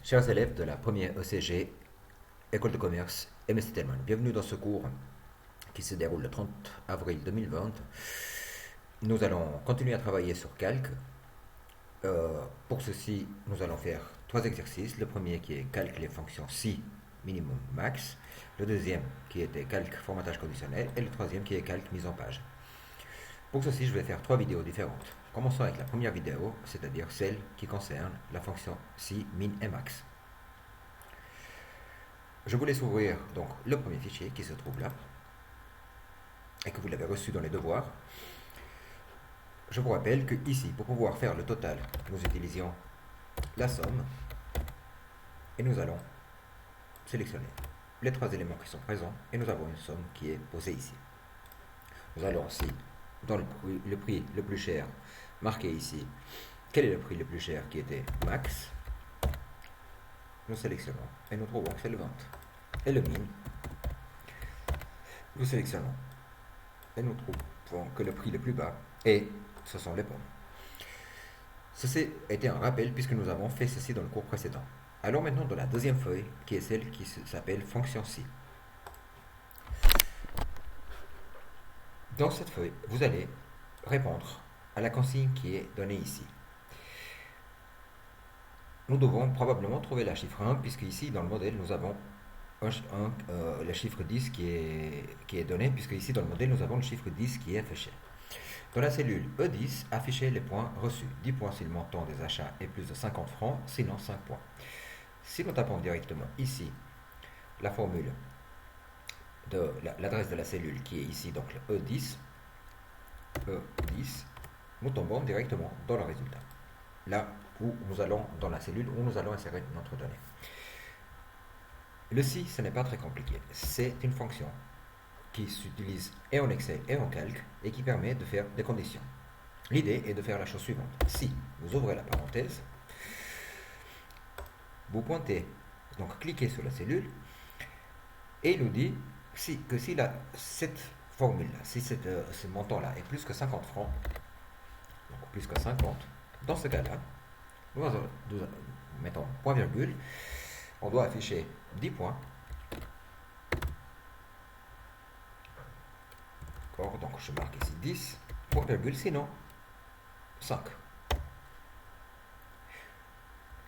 Chers élèves de la première ECG, École de commerce MSC Telman, bienvenue dans ce cours qui se déroule le 30 avril 2020. Nous allons continuer à travailler sur Calc. Pour ceci, nous allons faire trois exercices. Le premier qui est Calc les fonctions si, minimum, max. Le deuxième qui était Calc formatage conditionnel. Et le troisième qui est Calc mise en page. Pour ceci, je vais faire trois vidéos différentes. Commençons avec la première vidéo, c'est-à-dire celle qui concerne la fonction si, min et max. Je vous laisse ouvrir donc le premier fichier qui se trouve là et que vous l'avez reçu dans les devoirs. Je vous rappelle que ici, pour pouvoir faire le total, nous utilisions la somme et nous allons sélectionner les trois éléments qui sont présents et nous avons une somme qui est posée ici. Nous allons aussi, dans le prix le plus cher, marquer ici quel est le prix le plus cher qui était max. Nous sélectionnons et nous trouvons que c'est le 20. Et le min, nous sélectionnons et nous trouvons que le prix le plus bas et ce sont les pommes. Ceci était un rappel puisque nous avons fait ceci dans le cours précédent. Alors maintenant dans la deuxième feuille qui est celle qui s'appelle fonction si. Dans cette feuille, vous allez répondre à la consigne qui est donnée ici. Nous devons probablement trouver la chiffre 1 puisque ici dans le modèle nous avons le chiffre 10 qui est donné, puisque ici dans le modèle nous avons le chiffre 10 qui est affiché. Dans la cellule E10, affichez les points reçus. 10 points si le montant des achats est plus de 50 francs, sinon 5 points. Si nous tapons directement ici la formule de l'adresse de la cellule qui est ici, donc le E10, nous tombons directement dans le résultat. Là où nous allons dans la cellule où nous allons insérer notre donnée. Le si, ce n'est pas très compliqué. C'est une fonction qui s'utilise et en Excel et en Calc et qui permet de faire des conditions. L'idée est de faire la chose suivante. Si vous ouvrez la parenthèse, vous pointez, donc cliquez sur la cellule et il nous dit que si cette formule-là, si ce montant-là est plus que 50 francs, donc plus que 50, dans ce cas-là, nous mettons point virgule, on doit afficher 10 points. D'accord, donc je marque ici 10, point virgule, sinon 5.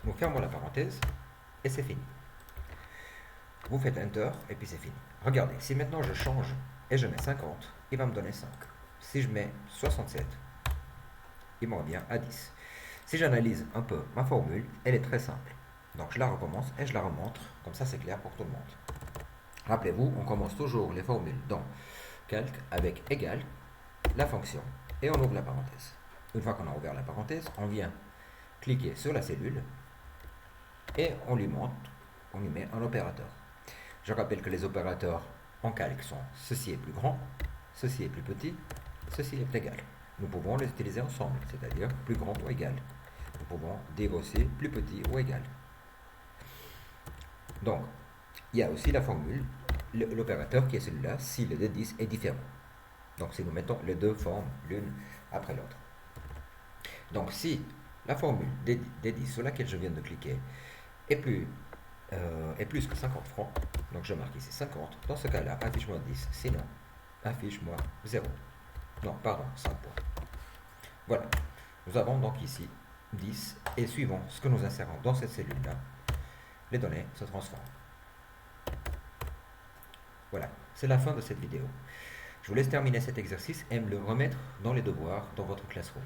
Nous fermons la parenthèse et c'est fini. Vous faites Enter et puis c'est fini. Regardez, si maintenant je change et je mets 50, il va me donner 5. Si je mets 67, il me revient à 10. Si j'analyse un peu ma formule, elle est très simple. Donc je la recommence et je la remontre, comme ça c'est clair pour tout le monde. Rappelez-vous, on commence toujours les formules dans Calc avec égal, la fonction, et on ouvre la parenthèse. Une fois qu'on a ouvert la parenthèse, on vient cliquer sur la cellule et on lui met un opérateur. Je rappelle que les opérateurs en Calc sont ceci est plus grand, ceci est plus petit, ceci est égal. Nous pouvons les utiliser ensemble, c'est-à-dire plus grand ou égal. Nous pouvons dire aussi plus petit ou égal. Donc, il y a aussi la formule, l'opérateur qui est celui-là, si le D10 est différent. Donc, si nous mettons les deux formes l'une après l'autre. Donc, si la formule D10 sur laquelle je viens de cliquer est plus que 50 francs, donc je marque ici 50, dans ce cas-là, affiche-moi 10, sinon, affiche-moi 0. Non, pardon, 5 points. Voilà, nous avons donc ici 10, et suivant ce que nous insérons dans cette cellule-là, les données se transforment. Voilà, c'est la fin de cette vidéo. Je vous laisse terminer cet exercice et me le remettre dans les devoirs dans votre classroom.